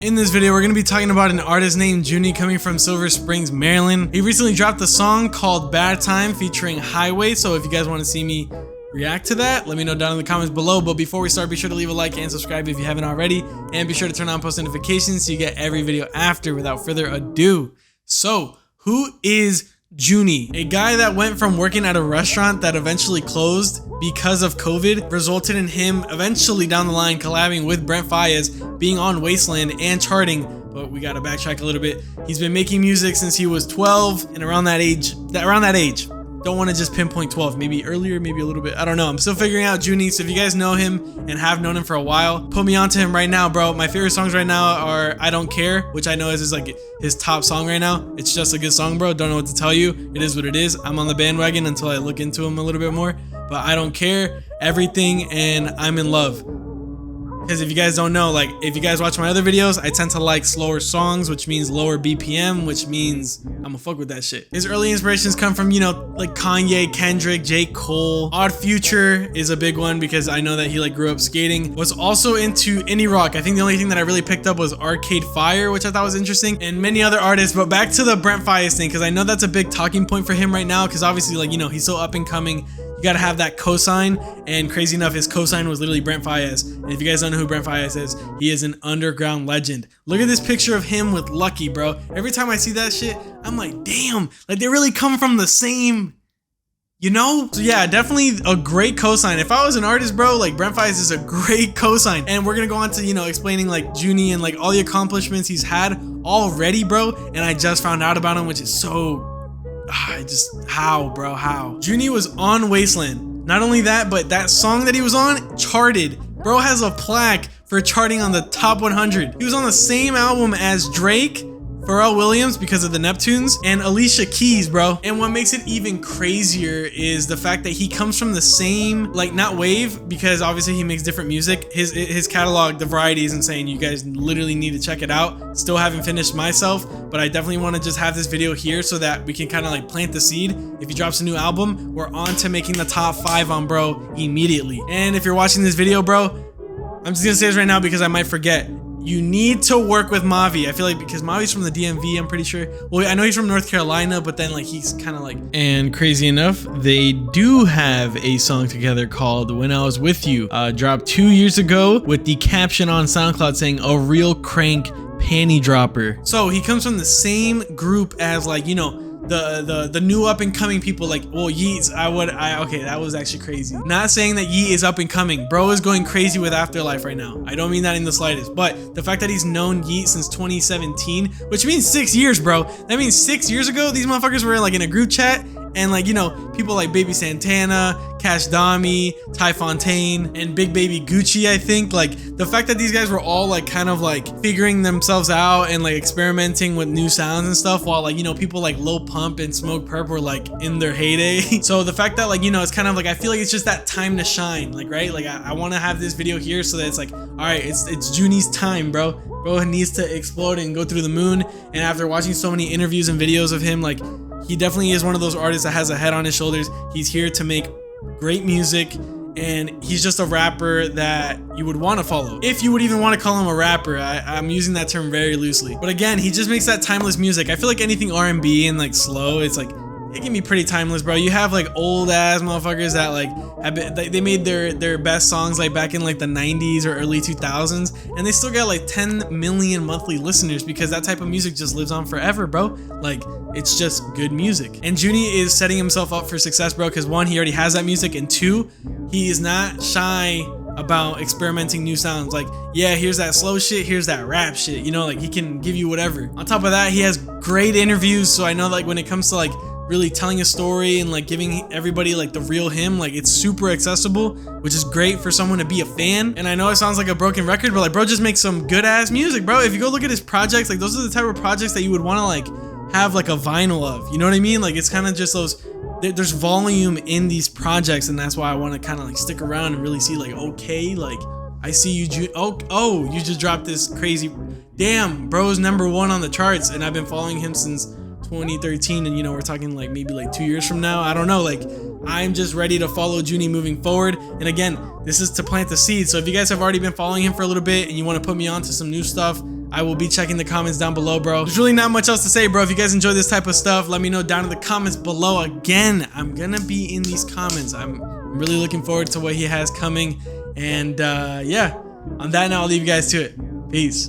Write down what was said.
In this video, we're going to be talking about an artist named Joony coming from Silver Springs, Maryland. He recently dropped a song called Bad Time featuring Highway, so if you guys want to see me react to that, let me know down in the comments below. But before we start, be sure to leave a like and subscribe if you haven't already, and be sure to turn on post notifications so you get every video after. Without further ado, so who is Joony? A guy that went from working at a restaurant that eventually closed because of COVID, resulted in him eventually down the line collabing with Brent Faiyaz, being on Wasteland and charting. But we gotta backtrack a little bit. He's been making music since he was 12, and around that age. Don't want to just pinpoint 12, maybe earlier, maybe a little bit, I don't know. I'm still figuring out Joony, so if you guys know him and have known him for a while, put me onto him right now, bro. My favorite songs right now are I Don't Care, which I know is his top song right now. It's just a good song, bro. Don't know what to tell you. It is what it is. I'm on the bandwagon until I look into him a little bit more. But I Don't Care, Everything, and I'm in Love. Because if you guys don't know, like, if you guys watch my other videos, I tend to like slower songs, which means lower BPM, which means I'ma fuck with that shit. His early inspirations come from, you know, like Kanye, Kendrick, J. Cole. Odd Future is a big one because I know that he like grew up skating. Was also into indie rock. I think the only thing that I really picked up was Arcade Fire, which I thought was interesting, and many other artists. But back to the Brent Faiyaz thing, because I know that's a big talking point for him right now, because obviously, like, you know, he's so up and coming. You gotta have that cosign, and crazy enough, his cosign was literally Brent Faiyaz. And if you guys don't know who Brent Faiyaz is, he is an underground legend. Look at this picture of him with Lucky, bro. Every time I see that shit, I'm like, damn, like they really come from the same, you know? So yeah, definitely a great cosign. If I was an artist, bro, like Brent Faiyaz is a great cosign. And we're gonna go on to, you know, explaining like Joony and like all the accomplishments he's had already, bro. And I just found out about him, which is so, how, bro, how? Joony was on Wasteland. Not only that, but that song that he was on charted. Bro has a plaque for charting on the top 100. He was on the same album as Drake, Pharrell Williams because of the Neptunes, and Alicia Keys, bro. And what makes it even crazier is the fact that he comes from the same, like, not wave, because obviously he makes different music. His catalog, the variety is insane. You guys literally need to check it out. Still haven't finished myself, but I definitely want to just have this video here so that we can kind of like plant the seed. If he drops a new album, we're on to making the top 5 on bro immediately. And if you're watching this video, bro, I'm just gonna say this right now because I might forget. You need to work with Mavi. I feel like because Mavi's from the DMV, I'm pretty sure. Well, I know he's from North Carolina, but then like he's kind of like. And crazy enough, they do have a song together called When I Was With You. Dropped 2 years ago with the caption on SoundCloud saying a real crank panty dropper. So he comes from the same group as, like, you know, the new up and coming people, like, well, Yeats. Okay, that was actually crazy. Not saying that Yeet is up and coming. Bro is going crazy with Afterlife right now. I don't mean that in the slightest, but the fact that he's known Yeet since 2017, which means 6 years, bro. That means 6 years ago, these motherfuckers were like in a group chat, and like, you know, people like Baby Santana, Cash Dami, Ty Fontaine, and Big Baby Gucci, I think. Like, the fact that these guys were all like kind of like figuring themselves out and like experimenting with new sounds and stuff, while like, you know, people like Lil Pump and Smoke Purp were like in their heyday. So the fact that, like, you know, it's kind of like, I feel like it's just that time to shine, like, right? Like I want to have this video here so that it's like, all right, it's Joony's time, bro. Bro needs to explode and go through the moon. And after watching so many interviews and videos of him, like, he definitely is one of those artists that has a head on his shoulders. He's here to make great music, and he's just a rapper that you would want to follow, if you would even want to call him a rapper. I'm using that term very loosely, but again, he just makes that timeless music. I feel like anything R&B and like slow, it's like, it can be pretty timeless, bro. You have like old ass motherfuckers that like have been, they made their best songs like back in like the 90s or early 2000s, and they still got like 10 million monthly listeners because that type of music just lives on forever, bro. Like, it's just good music. And Joony is setting himself up for success, bro, because one, he already has that music, and two, he is not shy about experimenting new sounds. Like, yeah, here's that slow shit, here's that rap shit, you know, like he can give you whatever. On top of that, he has great interviews, so I know like when it comes to like really telling a story and like giving everybody like the real him, like it's super accessible, which is great for someone to be a fan. And I know it sounds like a broken record, but like, bro just makes some good ass music, bro. If you go look at his projects, like those are the type of projects that you would want to like have like a vinyl of, you know what I mean? Like, it's kind of just those, there's volume in these projects, and that's why I want to kind of like stick around and really see like, okay, like I see you, oh, you just dropped this crazy, damn, bro's #1 on the charts, and I've been following him since 2013, and you know, we're talking like maybe like 2 years from now. I don't know, like I'm just ready to follow Joony moving forward. And again, this is to plant the seed. So if you guys have already been following him for a little bit and you want to put me on to some new stuff, I will be checking the comments down below, bro. There's really not much else to say, bro. If you guys enjoy this type of stuff, let me know down in the comments below. Again, I'm gonna be in these comments. I'm really looking forward to what he has coming. And yeah, on that note, I'll leave you guys to it. Peace.